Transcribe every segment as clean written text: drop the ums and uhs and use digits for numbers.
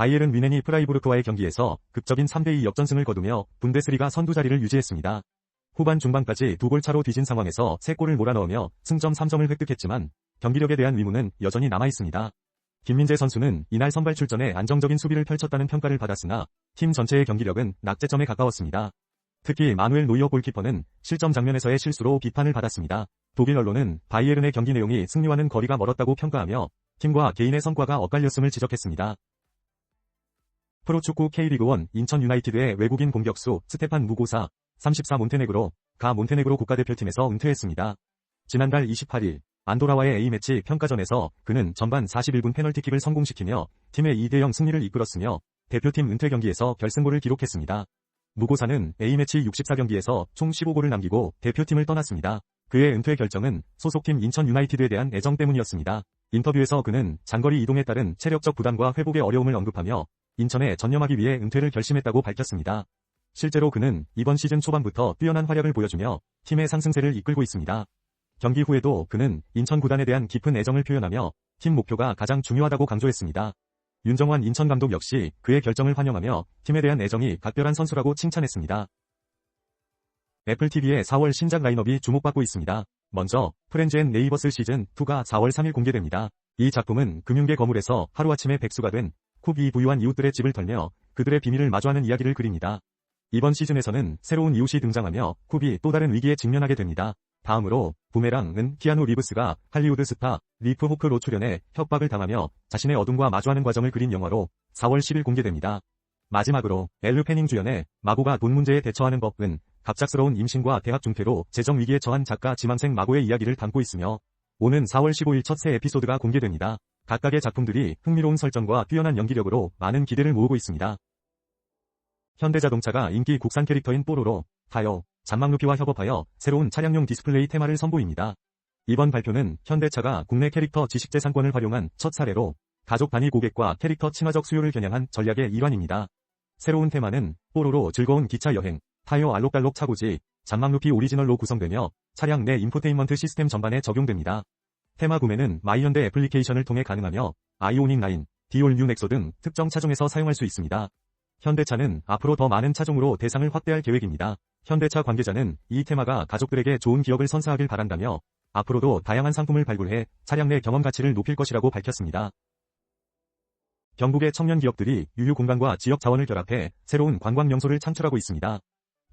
바이에른 뮌헨이 프라이부르크와의 경기에서 극적인 3대2 역전승을 거두며 분데스리가 선두 자리를 유지했습니다. 후반 중반까지 2골 차로 뒤진 상황에서 3골을 몰아넣으며 승점 3점을 획득했지만 경기력에 대한 의문은 여전히 남아있습니다. 김민재 선수는 이날 선발 출전에 안정적인 수비를 펼쳤다는 평가를 받았으나 팀 전체의 경기력은 낙제점에 가까웠습니다. 특히 마누엘 노이어 골키퍼는 실점 장면에서의 실수로 비판을 받았습니다. 독일 언론은 바이에른의 경기 내용이 승리와는 거리가 멀었다고 평가하며 팀과 개인의 성과가 엇갈렸음을 지적했습니다. 프로축구 K리그1 인천 유나이티드의 외국인 공격수 스테판 무고사 34 몬테네그로 국가대표팀에서 은퇴했습니다. 지난달 28일 안도라와의 A매치 평가전에서 그는 전반 41분 페널티킥을 성공시키며 팀의 2대0 승리를 이끌었으며 대표팀 은퇴 경기에서 결승골을 기록했습니다. 무고사는 A매치 64경기에서 총 15골을 남기고 대표팀을 떠났습니다. 그의 은퇴 결정은 소속팀 인천 유나이티드에 대한 애정 때문이었습니다. 인터뷰에서 그는 장거리 이동에 따른 체력적 부담과 회복의 어려움을 언급하며 인천에 전념하기 위해 은퇴를 결심했다고 밝혔습니다. 실제로 그는 이번 시즌 초반부터 뛰어난 활약을 보여주며 팀의 상승세를 이끌고 있습니다. 경기 후에도 그는 인천 구단에 대한 깊은 애정을 표현하며 팀 목표가 가장 중요하다고 강조했습니다. 윤정환 인천 감독 역시 그의 결정을 환영하며 팀에 대한 애정이 각별한 선수라고 칭찬했습니다. 애플TV의 4월 신작 라인업이 주목받고 있습니다. 먼저 프렌즈 앤 네이버스 시즌2가 4월 3일 공개됩니다. 이 작품은 금융계 거물에서 하루아침에 백수가 된 쿱이 부유한 이웃들의 집을 털며 그들의 비밀을 마주하는 이야기를 그립니다. 이번 시즌에서는 새로운 이웃이 등장하며 쿱이 또 다른 위기에 직면하게 됩니다. 다음으로 부메랑은 키아누 리브스가 할리우드 스타 리프 호크로 출연해 협박을 당하며 자신의 어둠과 마주하는 과정을 그린 영화로 4월 10일 공개됩니다. 마지막으로 엘르 패닝 주연의 마고가 돈 문제에 대처하는 법은 갑작스러운 임신과 대학 중퇴로 재정 위기에 처한 작가 지망생 마고의 이야기를 담고 있으며 오는 4월 15일 첫 새 에피소드가 공개됩니다. 각각의 작품들이 흥미로운 설정과 뛰어난 연기력으로 많은 기대를 모으고 있습니다. 현대자동차가 인기 국산 캐릭터인 뽀로로, 타요, 잔망루피와 협업하여 새로운 차량용 디스플레이 테마를 선보입니다. 이번 발표는 현대차가 국내 캐릭터 지식재산권을 활용한 첫 사례로 가족 단위 고객과 캐릭터 친화적 수요를 겨냥한 전략의 일환입니다. 새로운 테마는 뽀로로 즐거운 기차 여행, 타요 알록달록 차고지, 잔망루피 오리지널로 구성되며 차량 내 인포테인먼트 시스템 전반에 적용됩니다. 테마 구매는 마이현대 애플리케이션을 통해 가능하며 아이오닉 9, 디올 뉴 넥소 등 특정 차종에서 사용할 수 있습니다. 현대차는 앞으로 더 많은 차종으로 대상을 확대할 계획입니다. 현대차 관계자는 이 테마가 가족들에게 좋은 기억을 선사하길 바란다며 앞으로도 다양한 상품을 발굴해 차량 내 경험 가치를 높일 것이라고 밝혔습니다. 경북의 청년 기업들이 유휴 공간과 지역 자원을 결합해 새로운 관광 명소를 창출하고 있습니다.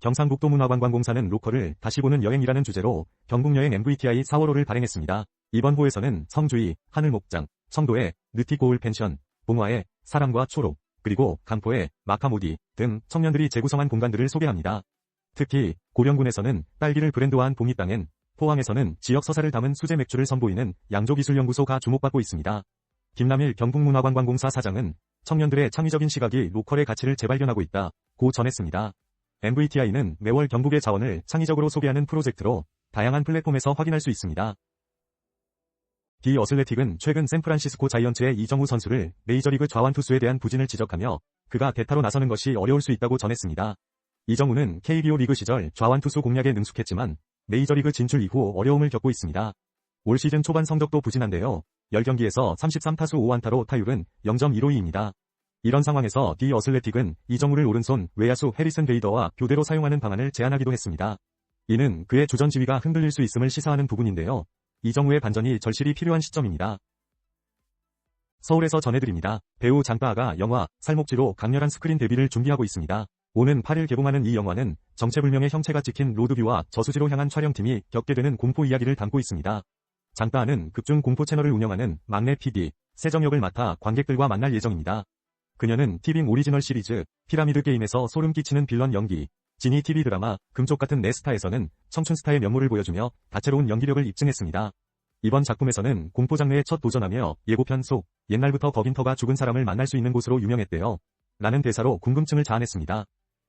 경상북도문화관광공사는 로컬을 다시 보는 여행이라는 주제로 경북여행 MVTI 4월호를 발행했습니다. 이번 호에서는 성주이, 하늘목장, 청도의 느티고울 펜션, 봉화의 사람과 초록, 그리고 강포의 마카모디 등 청년들이 재구성한 공간들을 소개합니다. 특히 고령군에서는 딸기를 브랜드화한 봉이땅엔, 포항에서는 지역 서사를 담은 수제 맥주를 선보이는 양조기술연구소가 주목받고 있습니다. 김남일 경북문화관광공사 사장은 청년들의 창의적인 시각이 로컬의 가치를 재발견하고 있다고 전했습니다. MVTI는 매월 경북의 자원을 창의적으로 소개하는 프로젝트로 다양한 플랫폼에서 확인할 수 있습니다. 디 어슬레틱은 최근 샌프란시스코 자이언츠의 이정우 선수를 메이저리그 좌완 투수에 대한 부진을 지적하며 그가 대타로 나서는 것이 어려울 수 있다고 전했습니다. 이정우는 KBO 리그 시절 좌완 투수 공략에 능숙했지만 메이저리그 진출 이후 어려움을 겪고 있습니다. 올 시즌 초반 성적도 부진한데요. 10경기에서 33타수 5안타로 타율은 0.152입니다. 이런 상황에서 디 어슬레틱은 이정우를 오른손 외야수 해리슨 베이더와 교대로 사용하는 방안을 제안하기도 했습니다. 이는 그의 주전 지위가 흔들릴 수 있음을 시사하는 부분인데요. 이정우의 반전이 절실히 필요한 시점입니다. 서울에서 전해드립니다. 배우 장따아가 영화 살목지로 강렬한 스크린 데뷔를 준비하고 있습니다. 오는 8일 개봉하는 이 영화는 정체불명의 형체가 찍힌 로드뷰와 저수지로 향한 촬영팀이 겪게 되는 공포 이야기를 담고 있습니다. 장따아는 극중 공포 채널을 운영하는 막내 PD, 세정 역을 맡아 관객들과 만날 예정입니다. 그녀는 티빙 오리지널 시리즈 피라미드 게임에서 소름 끼치는 빌런 연기, 지니 TV 드라마 금쪽 같은 내 스타에서는 청춘 스타의 면모를 보여주며 다채로운 연기력을 입증했습니다. 이번 작품에서는 공포 장르에 첫 도전하며 예고편 속 옛날부터 거긴터가 죽은 사람을 만날 수 있는 곳으로 유명했대요. 라는 대사로 궁금증을 자아냈습니다.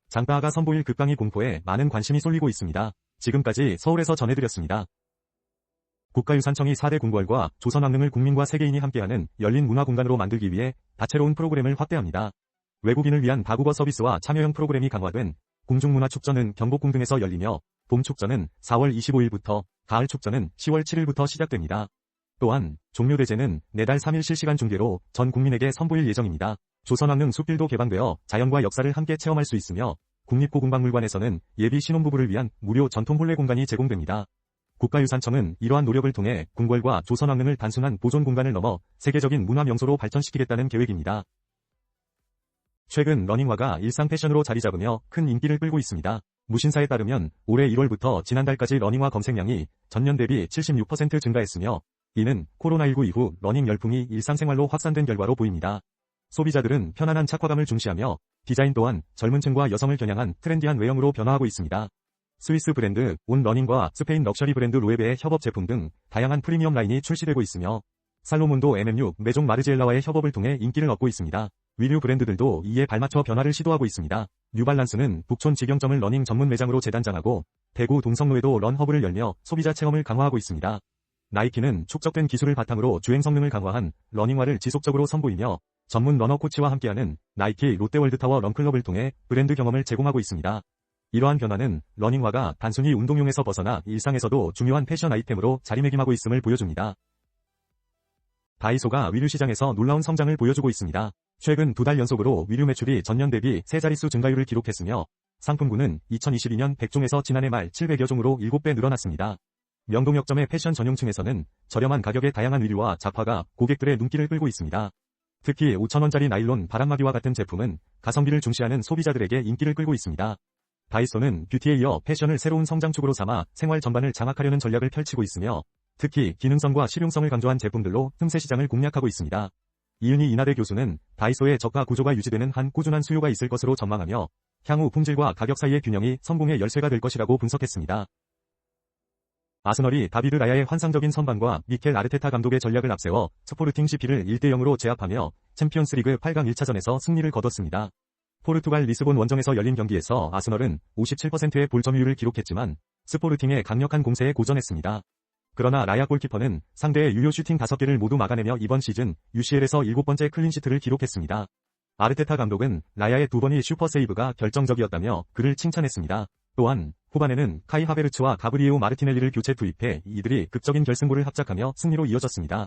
장따아가 선보일 극강의 공포에 많은 관심이 쏠리고 있습니다. 지금까지 서울에서 전해드렸습니다. 국가유산청이 4대 궁궐과 조선왕릉을 국민과 세계인이 함께하는 열린 문화공간으로 만들기 위해 다채로운 프로그램을 확대합니다. 외국인을 위한 다국어 서비스와 참여형 프로그램이 강화된 궁중문화축전은 경복궁 등에서 열리며 봄축전은 4월 25일부터, 가을축전은 10월 7일부터 시작됩니다. 또한 종묘대제는 내달 3일 실시간 중계로 전 국민에게 선보일 예정입니다. 조선왕릉 숲길도 개방되어 자연과 역사를 함께 체험할 수 있으며 국립고궁박물관에서는 예비 신혼부부를 위한 무료 전통 혼례 공간이 제공됩니다. 국가유산청은 이러한 노력을 통해 궁궐과 조선왕릉을 단순한 보존 공간을 넘어 세계적인 문화명소로 발전시키겠다는 계획입니다. 최근 러닝화가 일상 패션으로 자리 잡으며 큰 인기를 끌고 있습니다. 무신사에 따르면 올해 1월부터 지난달까지 러닝화 검색량이 전년 대비 76% 증가했으며 이는 코로나19 이후 러닝 열풍이 일상생활로 확산된 결과로 보입니다. 소비자들은 편안한 착화감을 중시하며 디자인 또한 젊은 층과 여성을 겨냥한 트렌디한 외형으로 변화하고 있습니다. 스위스 브랜드 온 러닝과 스페인 럭셔리 브랜드 로에베의 협업 제품 등 다양한 프리미엄 라인이 출시되고 있으며 살로몬도 MM6 메종 마르지엘라와의 협업을 통해 인기를 얻고 있습니다. 위류 브랜드들도 이에 발맞춰 변화를 시도하고 있습니다. 뉴발란스는 북촌 직영점을 러닝 전문 매장으로 재단장하고 대구 동성로에도 런허브를 열며 소비자 체험을 강화하고 있습니다. 나이키는 축적된 기술을 바탕으로 주행 성능을 강화한 러닝화를 지속적으로 선보이며 전문 러너 코치와 함께하는 나이키 롯데월드타워 런클럽을 통해 브랜드 경험을 제공하고 있습니다. 이러한 변화는 러닝화가 단순히 운동용에서 벗어나 일상에서도 중요한 패션 아이템으로 자리매김하고 있음을 보여줍니다. 다이소가 위류 시장에서 놀라운 성장을 보여주고 있습니다. 최근 2달 연속으로 위류 매출이 전년 대비 세 자릿수 증가율을 기록했으며 상품군은 2022년 100종에서 지난해 말 700여 종으로 7배 늘어났습니다. 명동역점의 패션 전용층에서는 저렴한 가격의 다양한 위류와 잡화가 고객들의 눈길을 끌고 있습니다. 특히 5,000원짜리 나일론 바람막이와 같은 제품은 가성비를 중시하는 소비자들에게 인기를 끌고 있습니다. 다이소는 뷰티에 이어 패션을 새로운 성장축으로 삼아 생활 전반을 장악하려는 전략을 펼치고 있으며 특히 기능성과 실용성을 강조한 제품들로 틈새 시장을 공략하고 있습니다. 이은희 이나대 교수는 다이소의 저가 구조가 유지되는 한 꾸준한 수요가 있을 것으로 전망하며 향후 품질과 가격 사이의 균형이 성공의 열쇠가 될 것이라고 분석했습니다. 아스널이 다비드 라야의 환상적인 선방과 미켈 아르테타 감독의 전략을 앞세워 스포르팅 CP를 1대0으로 제압하며 챔피언스리그 8강 1차전에서 승리를 거뒀습니다. 포르투갈 리스본 원정에서 열린 경기에서 아스널은 57%의 볼 점유율을 기록했지만 스포르팅의 강력한 공세에 고전했습니다. 그러나 라야 골키퍼는 상대의 유효 슈팅 5개를 모두 막아내며 이번 시즌 UCL에서 7번째 클린시트를 기록했습니다. 아르테타 감독은 라야의 2번의 슈퍼세이브가 결정적이었다며 그를 칭찬했습니다. 또한 후반에는 카이 하베르츠와 가브리에오 마르티넬리를 교체 투입해 이들이 극적인 결승골을 합작하며 승리로 이어졌습니다.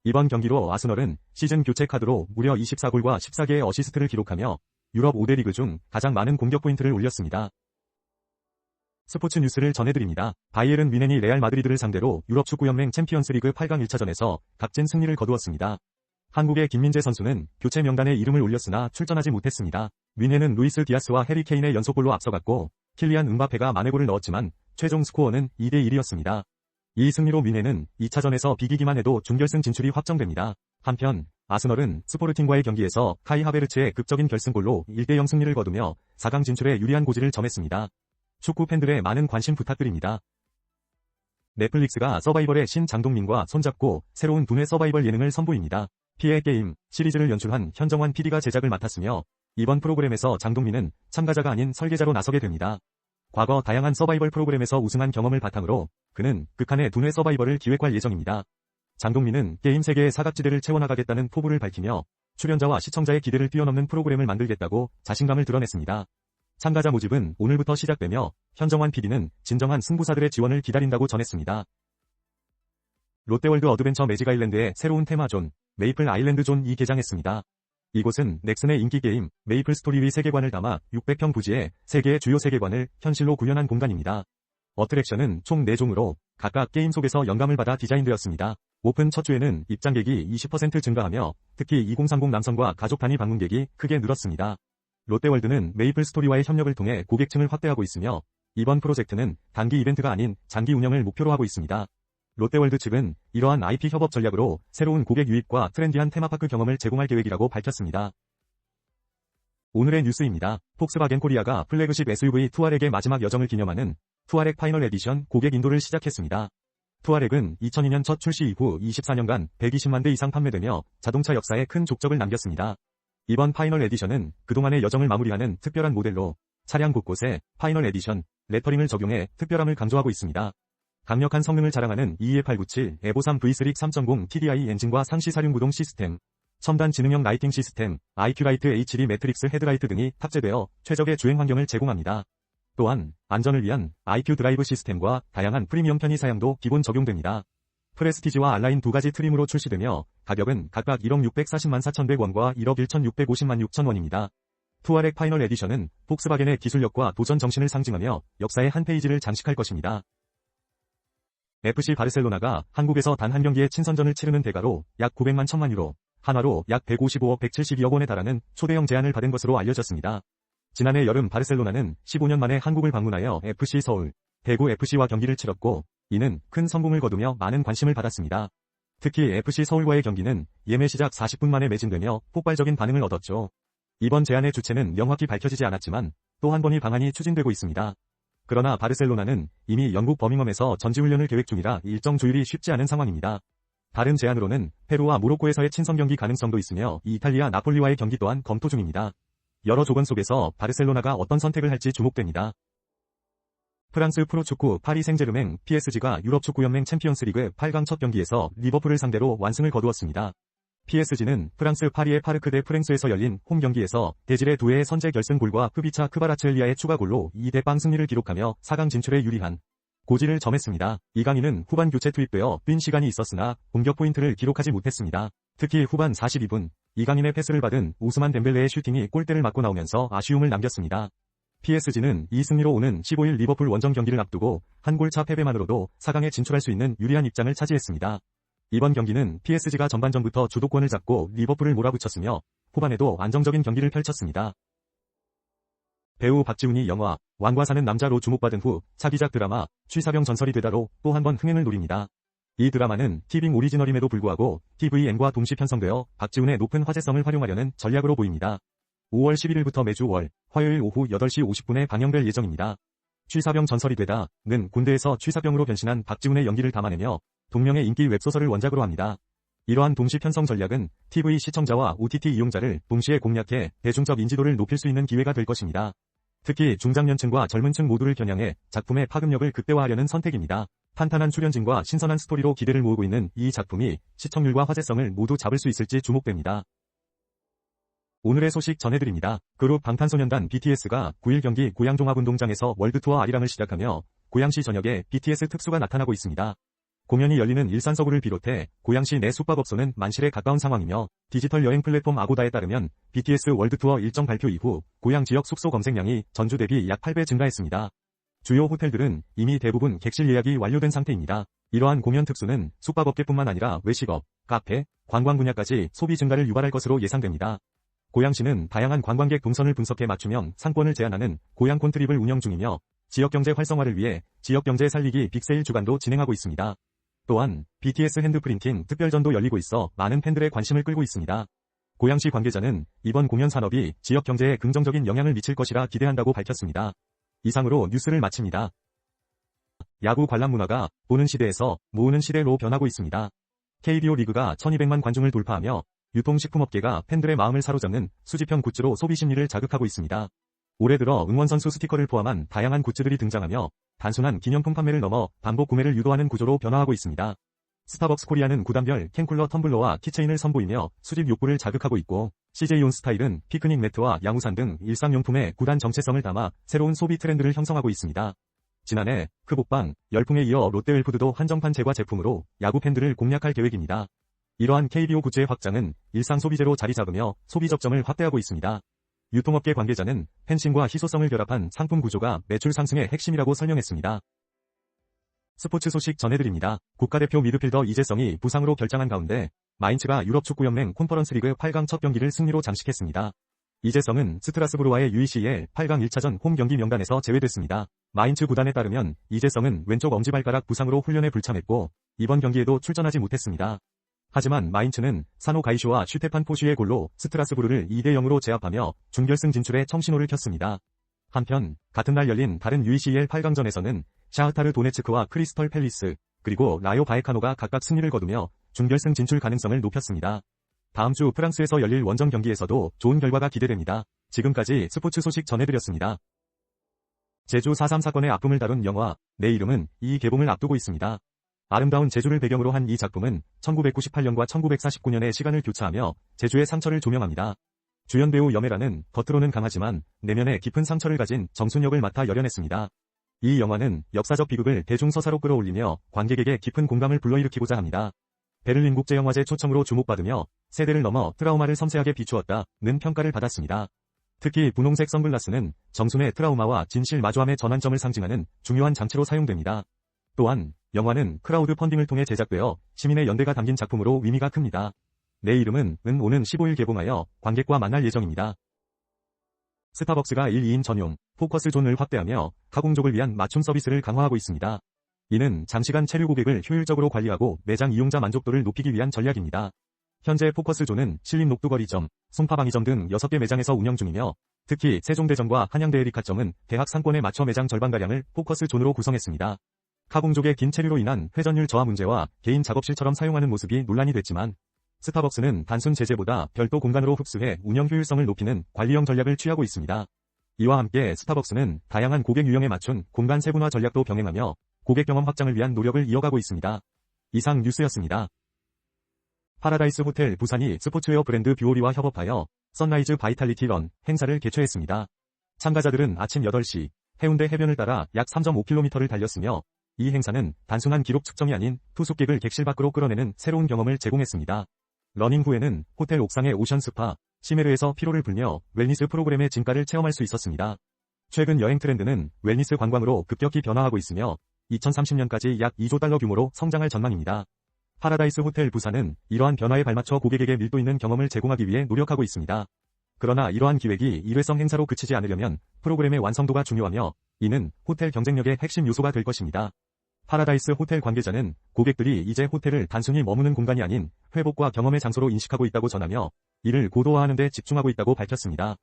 이번 경기로 아스널은 시즌 교체 카드로 무려 24골과 14개의 어시스트를 기록하며 유럽 5대 리그 중 가장 많은 공격 포인트를 올렸습니다. 스포츠 뉴스를 전해드립니다. 바이에른 뮌헨이 레알 마드리드를 상대로 유럽 축구연맹 챔피언스리그 8강 1차전에서 값진 승리를 거두었습니다. 한국의 김민재 선수는 교체 명단에 이름을 올렸으나 출전하지 못했습니다. 뮌헨은 루이스 디아스와 해리 케인의 연속골로 앞서갔고 킬리안 음바페가 만회골을 넣었지만 최종 스코어는 2대1이었습니다. 이 승리로 뮌헨은 2차전에서 비기기만 해도 준결승 진출이 확정됩니다. 한편 아스널은 스포르팅과의 경기에서 카이 하베르츠의 극적인 결승골로 1대0 승리를 거두며 4강 진출에 유리한 고지를 점했습니다. 축구 팬들의 많은 관심 부탁드립니다. 넷플릭스가 서바이벌의 신 장동민과 손잡고 새로운 두뇌 서바이벌 예능을 선보입니다. 피해 게임 시리즈를 연출한 현정환 PD가 제작을 맡았으며 이번 프로그램에서 장동민은 참가자가 아닌 설계자로 나서게 됩니다. 과거 다양한 서바이벌 프로그램에서 우승한 경험을 바탕으로 그는 극한의 두뇌 서바이벌을 기획할 예정입니다. 장동민은 게임 세계의 사각지대를 채워나가겠다는 포부를 밝히며 출연자와 시청자의 기대를 뛰어넘는 프로그램을 만들겠다고 자신감을 드러냈습니다. 참가자 모집은 오늘부터 시작되며 현정환 PD는 진정한 승부사들의 지원을 기다린다고 전했습니다. 롯데월드 어드벤처 매직 아일랜드의 새로운 테마존, 메이플 아일랜드 존이 개장했습니다. 이곳은 넥슨의 인기 게임, 메이플 스토리의 세계관을 담아 600평 부지의 세계의 주요 세계관을 현실로 구현한 공간입니다. 어트랙션은 총 4종으로 각각 게임 속에서 영감을 받아 디자인되었습니다. 오픈 첫 주에는 입장객이 20% 증가하며 특히 2030 남성과 가족 단위 방문객이 크게 늘었습니다. 롯데월드는 메이플 스토리와의 협력을 통해 고객층을 확대하고 있으며 이번 프로젝트는 단기 이벤트가 아닌 장기 운영을 목표로 하고 있습니다. 롯데월드 측은 이러한 IP 협업 전략으로 새로운 고객 유입과 트렌디한 테마파크 경험을 제공할 계획이라고 밝혔습니다. 오늘의 뉴스입니다. 폭스바겐 코리아가 플래그십 SUV 투아렉의 마지막 여정을 기념하는 투아렉 파이널 에디션 고객 인도를 시작했습니다. 투아렉은 2002년 첫 출시 이후 24년간 120만 대 이상 판매되며 자동차 역사에 큰 족적을 남겼습니다. 이번 파이널 에디션은 그동안의 여정을 마무리하는 특별한 모델로 차량 곳곳에 파이널 에디션 레터링을 적용해 특별함을 강조하고 있습니다. 강력한 성능을 자랑하는 EF897 에보3 V3 3.0 TDI 엔진과 상시 사륜구동 시스템, 첨단 지능형 라이팅 시스템, IQ 라이트 HD 매트릭스 헤드라이트 등이 탑재되어 최적의 주행 환경을 제공합니다. 또한 안전을 위한 IQ 드라이브 시스템과 다양한 프리미엄 편의 사양도 기본 적용됩니다. 프레스티지와 알라인 두 가지 트림으로 출시되며 가격은 각각 1억 640만 4,100원과 1억 1,650만 6천원입니다. 투아렉 파이널 에디션은 폭스바겐의 기술력과 도전 정신을 상징하며 역사의 한 페이지를 장식할 것입니다. FC 바르셀로나가 한국에서 단 한 경기의 친선전을 치르는 대가로 약 900만 1천만 유로, 한화로 약 155억 172억 원에 달하는 초대형 제안을 받은 것으로 알려졌습니다. 지난해 여름 바르셀로나는 15년 만에 한국을 방문하여 FC 서울, 대구 FC와 경기를 치렀고 이는 큰 성공을 거두며 많은 관심을 받았습니다. 특히 FC 서울과의 경기는 예매 시작 40분 만에 매진되며 폭발적인 반응을 얻었죠. 이번 제안의 주체는 명확히 밝혀지지 않았지만 또 한 번의 방안이 추진되고 있습니다. 그러나 바르셀로나는 이미 영국 버밍엄에서 전지훈련을 계획 중이라 일정 조율이 쉽지 않은 상황입니다. 다른 제안으로는 페루와 모로코에서의 친선 경기 가능성도 있으며 이탈리아 나폴리와의 경기 또한 검토 중입니다. 여러 조건 속에서 바르셀로나가 어떤 선택을 할지 주목됩니다. 프랑스 프로축구 파리 생제르맹 PSG가 유럽축구연맹 챔피언스리그 8강 첫 경기에서 리버풀을 상대로 완승을 거두었습니다. PSG는 프랑스 파리의 파르크 대 프랭스에서 열린 홈 경기에서 데질의 두 회의 선제 결승골과 푸비차 크바라츠엘리아의 추가골로 2대0 승리를 기록하며 4강 진출에 유리한 고지를 점했습니다. 이강인은 후반 교체 투입되어 빈 시간이 있었으나 공격 포인트를 기록하지 못했습니다. 특히 후반 42분 이강인의 패스를 받은 오스만 덴벨레의 슈팅이 골대를 맞고 나오면서 아쉬움을 남겼습니다. PSG는 이 승리로 오는 15일 리버풀 원정 경기를 앞두고 한 골차 패배만으로도 4강에 진출할 수 있는 유리한 입장을 차지했습니다. 이번 경기는 PSG가 전반전부터 주도권을 잡고 리버풀을 몰아붙였으며 후반에도 안정적인 경기를 펼쳤습니다. 배우 박지훈이 영화 왕과 사는 남자로 주목받은 후 차기작 드라마 취사병 전설이 되다로 또 한 번 흥행을 노립니다. 이 드라마는 티빙 오리지널임에도 불구하고 TVN과 동시 편성되어 박지훈의 높은 화제성을 활용하려는 전략으로 보입니다. 5월 11일부터 매주 월, 화요일 오후 8시 50분에 방영될 예정입니다. 취사병 전설이 되다는 군대에서 취사병으로 변신한 박지훈의 연기를 담아내며 동명의 인기 웹소설을 원작으로 합니다. 이러한 동시 편성 전략은 TV 시청자와 OTT 이용자를 동시에 공략해 대중적 인지도를 높일 수 있는 기회가 될 것입니다. 특히 중장년층과 젊은층 모두를 겨냥해 작품의 파급력을 극대화하려는 선택입니다. 탄탄한 출연진과 신선한 스토리로 기대를 모으고 있는 이 작품이 시청률과 화제성을 모두 잡을 수 있을지 주목됩니다. 오늘의 소식 전해드립니다. 그룹 방탄소년단 BTS가 9일 경기 고양종합운동장에서 월드투어 아리랑을 시작하며 고양시 전역에 BTS 특수가 나타나고 있습니다. 공연이 열리는 일산 서구를 비롯해 고양시 내 숙박업소는 만실에 가까운 상황이며 디지털 여행 플랫폼 아고다에 따르면 BTS 월드투어 일정 발표 이후 고양 지역 숙소 검색량이 전주 대비 약 8배 증가했습니다. 주요 호텔들은 이미 대부분 객실 예약이 완료된 상태입니다. 이러한 공연 특수는 숙박업계뿐만 아니라 외식업, 카페, 관광 분야까지 소비 증가를 유발할 것으로 예상됩니다. 고양시는 다양한 관광객 동선을 분석해 맞춤형 상권을 제안하는 고양 콘트립을 운영 중이며 지역경제 활성화를 위해 지역경제 살리기 빅세일 주간도 진행하고 있습니다. 또한 BTS 핸드프린팅 특별전도 열리고 있어 많은 팬들의 관심을 끌고 있습니다. 고양시 관계자는 이번 공연 산업이 지역 경제에 긍정적인 영향을 미칠 것이라 기대한다고 밝혔습니다. 이상으로 뉴스를 마칩니다. 야구 관람 문화가 보는 시대에서 모으는 시대로 변하고 있습니다. KBO 리그가 1200만 관중을 돌파하며 유통식품업계가 팬들의 마음을 사로잡는 수집형 굿즈로 소비 심리를 자극하고 있습니다. 올해 들어 응원선수 스티커를 포함한 다양한 굿즈들이 등장하며 단순한 기념품 판매를 넘어 반복 구매를 유도하는 구조로 변화하고 있습니다. 스타벅스 코리아는 구단별 캔쿨러 텀블러와 키체인을 선보이며 수집 욕구를 자극하고 있고 CJ온스타일은 피크닉 매트와 양우산 등 일상용품의 구단 정체성을 담아 새로운 소비 트렌드를 형성하고 있습니다. 지난해 크복방, 열풍에 이어 롯데웰푸드도 한정판 제과 제품으로 야구 팬들을 공략할 계획입니다. 이러한 KBO 굿즈의 확장은 일상 소비재로 자리 잡으며 소비 접점을 확대하고 있습니다. 유통업계 관계자는 팬심과 희소성을 결합한 상품 구조가 매출 상승의 핵심이라고 설명했습니다. 스포츠 소식 전해드립니다. 국가대표 미드필더 이재성이 부상으로 결장한 가운데 마인츠가 유럽축구연맹 콘퍼런스리그 8강 첫 경기를 승리로 장식했습니다. 이재성은 스트라스부르와의 UECL 8강 1차전 홈 경기 명단에서 제외됐습니다. 마인츠 구단에 따르면 이재성은 왼쪽 엄지발가락 부상으로 훈련에 불참했고 이번 경기에도 출전하지 못했습니다. 하지만 마인츠는 사노 가이쇼와 슈테판 포슈의 골로 스트라스부르를 2대0으로 제압하며 준결승 진출에 청신호를 켰습니다. 한편 같은 날 열린 다른 UECL 8강전에서는 샤흐타르 도네츠크와 크리스털 팰리스 그리고 라요 바에카노가 각각 승리를 거두며 준결승 진출 가능성을 높였습니다. 다음 주 프랑스에서 열릴 원정 경기에서도 좋은 결과가 기대됩니다. 지금까지 스포츠 소식 전해드렸습니다. 제주 4.3 사건의 아픔을 다룬 영화 내 이름은 이 개봉을 앞두고 있습니다. 아름다운 제주를 배경으로 한 이 작품은 1998년과 1949년의 시간을 교차하며 제주의 상처를 조명합니다. 주연 배우 염혜라는 겉으로는 강하지만 내면에 깊은 상처를 가진 정순 역을 맡아 열연했습니다. 이 영화는 역사적 비극을 대중서사로 끌어올리며 관객에게 깊은 공감을 불러일으키고자 합니다. 베를린 국제영화제 초청으로 주목받으며 세대를 넘어 트라우마를 섬세하게 비추었다는 평가를 받았습니다. 특히 분홍색 선글라스는 정순의 트라우마와 진실 마주함의 전환점을 상징하는 중요한 장치로 사용됩니다. 또한 영화는 크라우드 펀딩을 통해 제작되어 시민의 연대가 담긴 작품으로 의미가 큽니다. 내 이름은 오는 15일 개봉하여 관객과 만날 예정입니다. 스타벅스가 1, 2인 전용 포커스 존을 확대하며 가공족을 위한 맞춤 서비스를 강화하고 있습니다. 이는 장시간 체류 고객을 효율적으로 관리하고 매장 이용자 만족도를 높이기 위한 전략입니다. 현재 포커스 존은 신림 녹두거리점, 송파방이점 등 6개 매장에서 운영 중이며 특히 세종대점과 한양대 에리카점은 대학 상권에 맞춰 매장 절반가량을 포커스 존으로 구성했습니다. 가공족의 긴 체류로 인한 회전율 저하 문제와 개인 작업실처럼 사용하는 모습이 논란이 됐지만 스타벅스는 단순 제재보다 별도 공간으로 흡수해 운영 효율성을 높이는 관리형 전략을 취하고 있습니다. 이와 함께 스타벅스는 다양한 고객 유형에 맞춘 공간 세분화 전략도 병행하며 고객 경험 확장을 위한 노력을 이어가고 있습니다. 이상 뉴스였습니다. 파라다이스 호텔 부산이 스포츠웨어 브랜드 뷰오리와 협업하여 선라이즈 바이탈리티 런 행사를 개최했습니다. 참가자들은 아침 8시 해운대 해변을 따라 약 3.5km를 달렸으며 이 행사는 단순한 기록 측정이 아닌 투숙객을 객실 밖으로 끌어내는 새로운 경험을 제공했습니다. 러닝 후에는 호텔 옥상의 오션 스파, 시메르에서 피로를 풀며 웰니스 프로그램의 진가를 체험할 수 있었습니다. 최근 여행 트렌드는 웰니스 관광으로 급격히 변화하고 있으며 2030년까지 약 2조 달러 규모로 성장할 전망입니다. 파라다이스 호텔 부산은 이러한 변화에 발맞춰 고객에게 밀도 있는 경험을 제공하기 위해 노력하고 있습니다. 그러나 이러한 기획이 일회성 행사로 그치지 않으려면 프로그램의 완성도가 중요하며 이는 호텔 경쟁력의 핵심 요소가 될 것입니다. 파라다이스 호텔 관계자는 고객들이 이제 호텔을 단순히 머무는 공간이 아닌 회복과 경험의 장소로 인식하고 있다고 전하며 이를 고도화하는 데 집중하고 있다고 밝혔습니다.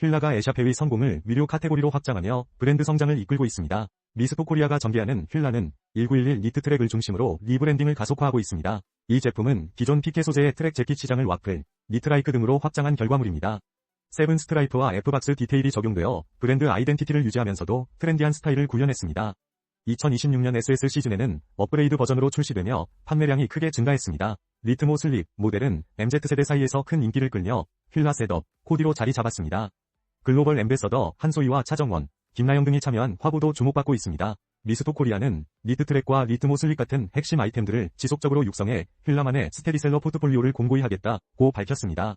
휠라가 에샤페의 성공을 위료 카테고리로 확장하며 브랜드 성장을 이끌고 있습니다. 미스포 코리아가 전개하는 휠라는 1911 니트 트랙을 중심으로 리브랜딩을 가속화하고 있습니다. 이 제품은 기존 피케 소재의 트랙 재킷 시장을 와플, 니트라이크 등으로 확장한 결과물입니다. 세븐 스트라이프와 F박스 디테일이 적용되어 브랜드 아이덴티티를 유지하면서도 트렌디한 스타일을 구현했습니다. 2026년 SS 시즌에는 업그레이드 버전으로 출시되며 판매량이 크게 증가했습니다. 리트모 슬립 모델은 MZ세대 사이에서 큰 인기를 끌며 휠라 셋업, 코디로 자리 잡았습니다. 글로벌 앰베서더 한소희와 차정원, 김나영 등이 참여한 화보도 주목받고 있습니다. 미스토 코리아는 니트 트랙과 리트모 슬립 같은 핵심 아이템들을 지속적으로 육성해 휠라만의 스테디셀러 포트폴리오를 공고히 하겠다고 밝혔습니다.